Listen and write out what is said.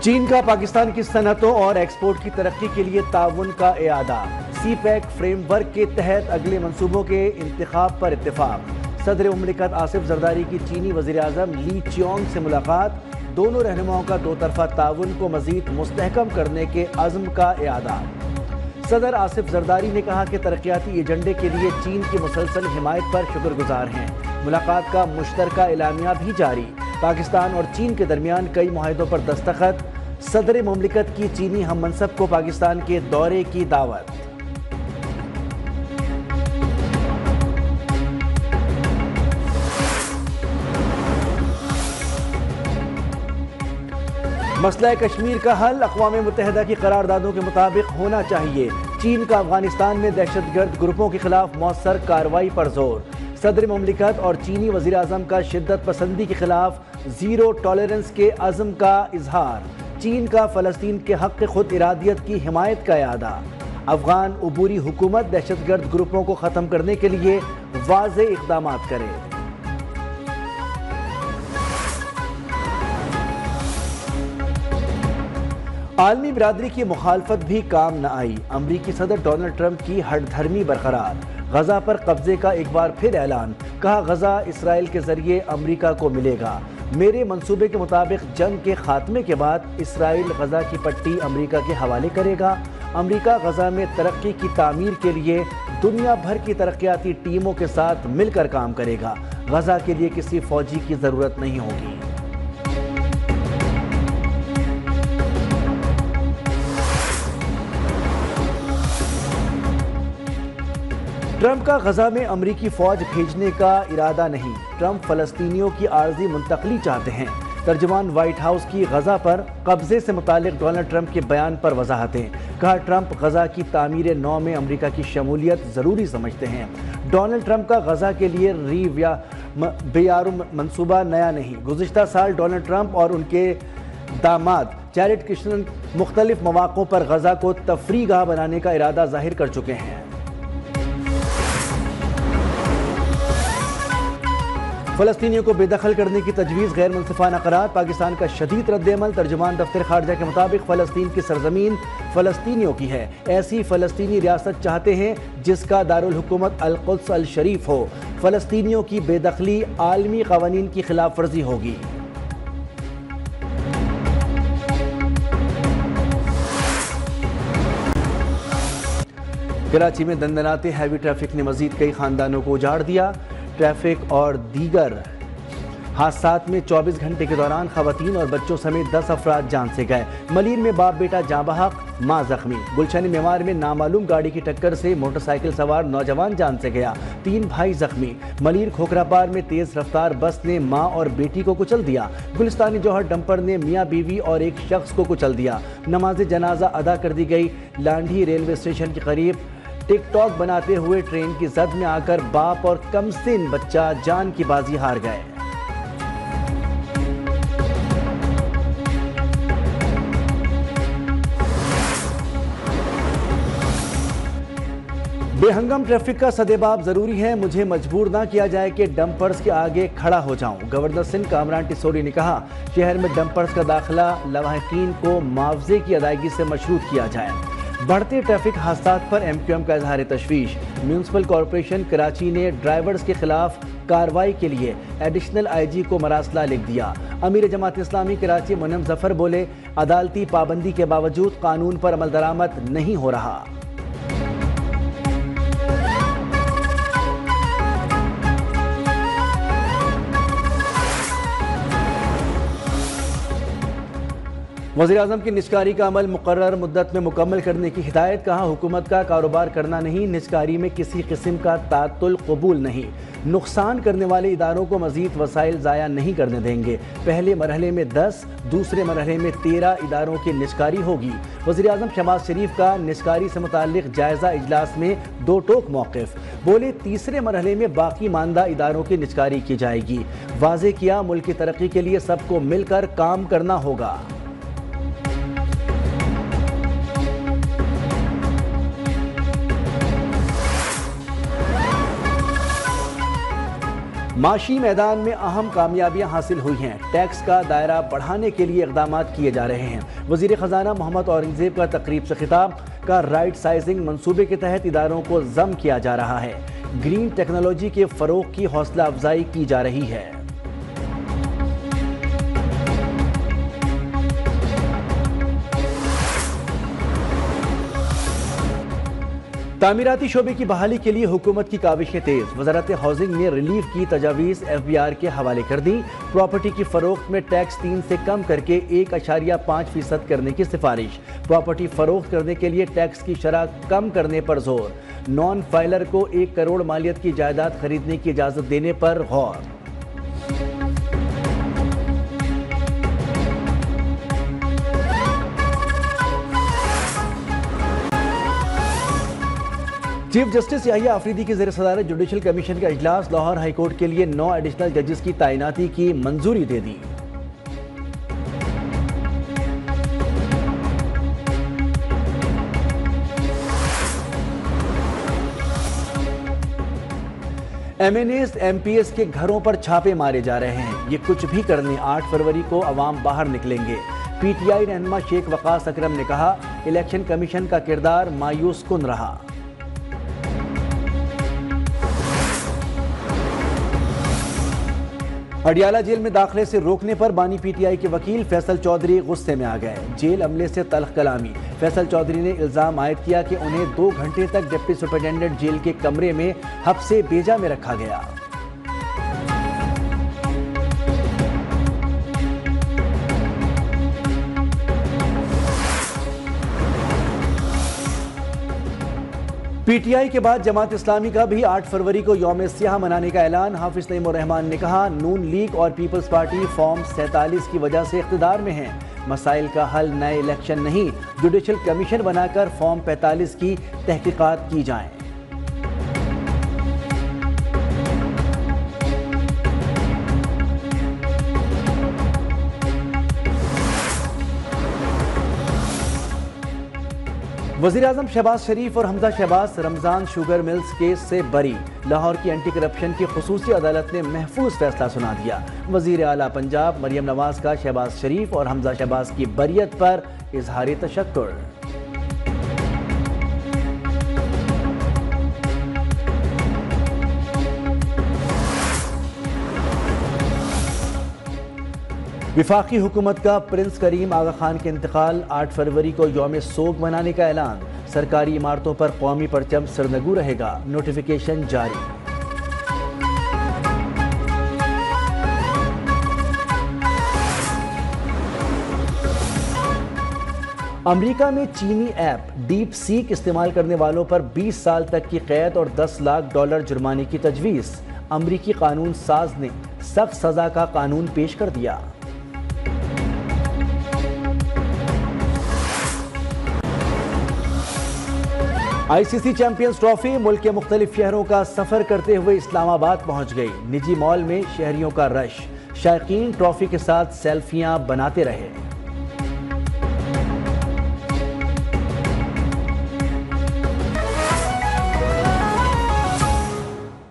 چین کا پاکستان کی صنعتوں اور ایکسپورٹ کی ترقی کے لیے تعاون کا اعادہ۔ سی پیک فریم ورک کے تحت اگلے منصوبوں کے انتخاب پر اتفاق۔ صدر مملکت آصف زرداری کی چینی وزیر اعظم لی چیونگ سے ملاقات۔ دونوں رہنماؤں کا دو طرفہ تعاون کو مزید مستحکم کرنے کے عزم کا اعادہ۔ صدر آصف زرداری نے کہا کہ ترقیاتی ایجنڈے کے لیے چین کی مسلسل حمایت پر شکر گزار ہیں۔ ملاقات کا مشترکہ اعلامیہ بھی جاری۔ پاکستان اور چین کے درمیان کئی معاہدوں پر دستخط۔ صدر مملکت کی چینی ہم منصب کو پاکستان کے دورے کی دعوت۔ مسئلہ کشمیر کا حل اقوام متحدہ کی قراردادوں کے مطابق ہونا چاہیے۔ چین کا افغانستان میں دہشت گرد گروپوں کے خلاف مؤثر کارروائی پر زور۔ صدر مملکت اور چینی وزیر اعظم کا شدت پسندی کے خلاف زیرو ٹالرنس کے عزم کا اظہار۔ چین کا فلسطین کے حق خود ارادیت کی حمایت کا اعادہ۔ افغان عبوری حکومت دہشت گرد گروپوں کو ختم کرنے کے لیے واضح اقدامات کرے۔ عالمی برادری کی مخالفت بھی کام نہ آئی۔ امریکی صدر ڈونلڈ ٹرمپ کی ہٹ دھرمی برقرار۔ غزہ پر قبضے کا ایک بار پھر اعلان۔ کہا غزہ اسرائیل کے ذریعے امریکہ کو ملے گا۔ میرے منصوبے کے مطابق جنگ کے خاتمے کے بعد اسرائیل غزہ کی پٹی امریکہ کے حوالے کرے گا۔ امریکہ غزہ میں ترقی کی تعمیر کے لیے دنیا بھر کی ترقیاتی ٹیموں کے ساتھ مل کر کام کرے گا۔ غزہ کے لیے کسی فوجی کی ضرورت نہیں ہوگی۔ ٹرمپ کا غزہ میں امریکی فوج بھیجنے کا ارادہ نہیں۔ ٹرمپ فلسطینیوں کی عارضی منتقلی چاہتے ہیں۔ ترجمان وائٹ ہاؤس کی غزہ پر قبضے سے متعلق ڈونلڈ ٹرمپ کے بیان پر وضاحتیں۔ کہا ٹرمپ غزہ کی تعمیر نو میں امریکہ کی شمولیت ضروری سمجھتے ہیں۔ ڈونلڈ ٹرمپ کا غزہ کے لیے بیارو منصوبہ نیا نہیں۔ گزشتہ سال ڈونلڈ ٹرمپ اور ان کے داماد جیرڈ کشنر مختلف مواقعوں پر غزہ کو تفریح گاہ بنانے کا ارادہ ظاہر کر چکے ہیں۔ فلسطینیوں کو بے دخل کرنے کی تجویز غیر منصفانہ قرار۔ پاکستان کا شدید رد عمل۔ ترجمان دفتر خارجہ کے مطابق فلسطین کی سرزمین فلسطینیوں کی ہے۔ ایسی فلسطینی ریاست چاہتے ہیں جس کا دارالحکومت القدس الشریف ہو۔ فلسطینیوں کی بے دخلی عالمی قوانین کی خلاف ورزی ہوگی۔ کراچی میں دندناتے ہیوی ٹریفک نے مزید کئی خاندانوں کو اجاڑ دیا۔ ٹریفک اور دیگر حادثات میں 24 گھنٹے کے دوران خواتین اور بچوں سمیت 10 افراد جان سے گئے۔ ملیر میں باپ بیٹا جاں بحق، ماں زخمی۔ گلشن میوار میں نامعلوم گاڑی کی ٹکر سے موٹر سائیکل سوار نوجوان جان سے گیا، 3 بھائی زخمی۔ ملیر کھوکھراپار میں تیز رفتار بس نے ماں اور بیٹی کو کچل دیا۔ گلستانی جوہر ڈمپر نے میاں بیوی اور ایک شخص کو کچل دیا۔ نماز جنازہ ادا کر دی گئی۔ لانڈھی ریلوے اسٹیشن کے قریب ٹک ٹاک بناتے ہوئے ٹرین کی زد میں آ کر باپ اور کم سن بچہ جان کی بازی ہار گئے۔ بے ہنگم ٹریفک کا سدباب ضروری ہے، مجھے مجبور نہ کیا جائے کہ ڈمپرز کے آگے کھڑا ہو جاؤں۔ گورنر سندھ کامران ٹسوری نے کہا شہر میں ڈمپرز کا داخلہ لواحقین کو معاوضے کی ادائیگی سے مشروط کیا جائے۔ بڑھتے ٹریفک حادثات پر ایم کیو ایم کا اظہار تشویش۔ میونسپل کارپوریشن کراچی نے ڈرائیورز کے خلاف کارروائی کے لیے ایڈیشنل آئی جی کو مراسلہ لکھ دیا۔ امیر جماعت اسلامی کراچی منم ظفر بولے عدالتی پابندی کے باوجود قانون پر عمل درآمد نہیں ہو رہا۔ وزیر اعظم کی نجکاری کا عمل مقرر مدت میں مکمل کرنے کی ہدایت۔ کہا حکومت کا کاروبار کرنا نہیں، نجکاری میں کسی قسم کا تعطل قبول نہیں۔ نقصان کرنے والے اداروں کو مزید وسائل ضائع نہیں کرنے دیں گے۔ پہلے مرحلے میں 10، دوسرے مرحلے میں 13 اداروں کی نجکاری ہوگی۔ وزیر اعظم شہباز شریف کا نجکاری سے متعلق جائزہ اجلاس میں دو ٹوک موقف۔ بولے تیسرے مرحلے میں باقی ماندہ اداروں کی نجکاری کی جائے گی۔ واضح کیا ملک کی ترقی کے لیے سب کو مل کر کام کرنا ہوگا۔ معاشی میدان میں اہم کامیابیاں حاصل ہوئی ہیں، ٹیکس کا دائرہ بڑھانے کے لیے اقدامات کیے جا رہے ہیں۔ وزیر خزانہ محمد اورنگزیب کا تقریب سے خطاب، کا رائٹ سائزنگ منصوبے کے تحت اداروں کو ضم کیا جا رہا ہے، گرین ٹیکنالوجی کے فروغ کی حوصلہ افزائی کی جا رہی ہے۔ تعمیراتی شعبے کی بحالی کے لیے حکومت کی کاوشیں تیز، وزارت ہاؤسنگ نے ریلیف کی تجاویز FBR کے حوالے کر دی، پراپرٹی کی فروخت میں ٹیکس 3 سے کم کر کے 1.5% کرنے کی سفارش، پراپرٹی فروخت کرنے کے لیے ٹیکس کی شرح کم کرنے پر زور، نان فائلر کو 1 کروڑ مالیت کی جائیداد خریدنے کی اجازت دینے پر غور۔ چیف جسٹس یحییٰ آفریدی کی زیر صدارت جوڈیشل کمیشن کا اجلاس، لاہور ہائی کورٹ کے لیے 9 ایڈیشنل ججز کی تعیناتی کی منظوری دے دی۔ MNAs MPs کے گھروں پر چھاپے مارے جا رہے ہیں، یہ کچھ بھی کرنے 8 فروری کو عوام باہر نکلیں گے۔ PTI رہنما شیخ وقاص اکرم نے کہا، الیکشن کمیشن کا کردار مایوس کن رہا۔ اڈیالہ جیل میں داخلے سے روکنے پر بانی PTI کے وکیل فیصل چودھری غصے میں آ گئے، جیل عملے سے تلخ کلامی۔ فیصل چودھری نے الزام عائد کیا کہ انہیں 2 گھنٹے تک ڈپٹی سپرنٹینڈنٹ جیل کے کمرے میں حبس بیجا میں رکھا گیا۔ PTI کے بعد جماعت اسلامی کا بھی 8 فروری کو یوم سیاہ منانے کا اعلان، حافظ نعیم الرحمان نے کہا، نون لیگ اور پیپلز پارٹی فارم 47 کی وجہ سے اقتدار میں ہیں، مسائل کا حل نئے الیکشن نہیں، جوڈیشل کمیشن بنا کر فارم 45 کی تحقیقات کی جائیں۔ وزیراعظم شہباز شریف اور حمزہ شہباز رمضان شوگر ملز کیس سے بری، لاہور کی اینٹی کرپشن کی خصوصی عدالت نے محفوظ فیصلہ سنا دیا۔ وزیر اعلیٰ پنجاب مریم نواز کا شہباز شریف اور حمزہ شہباز کی بریت پر اظہار تشکر۔ وفاقی حکومت کا پرنس کریم آغا خان کے انتقال، 8 فروری کو یوم سوگ منانے کا اعلان، سرکاری عمارتوں پر قومی پرچم سرنگو رہے گا، نوٹیفیکیشن جاری۔ امریکہ میں چینی ایپ ڈیپ سیک استعمال کرنے والوں پر 20 سال تک کی قید اور $10 لاکھ جرمانے کی تجویز، امریکی قانون ساز نے سخت سزا کا قانون پیش کر دیا۔ ICC چیمپئنز ٹرافی، ملک کے مختلف شہروں کا سفر کرتے ہوئے اسلام آباد پہنچ گئی، نجی مال میں شہریوں کا رش، شائقین ٹرافی کے ساتھ سیلفیاں بناتے رہے۔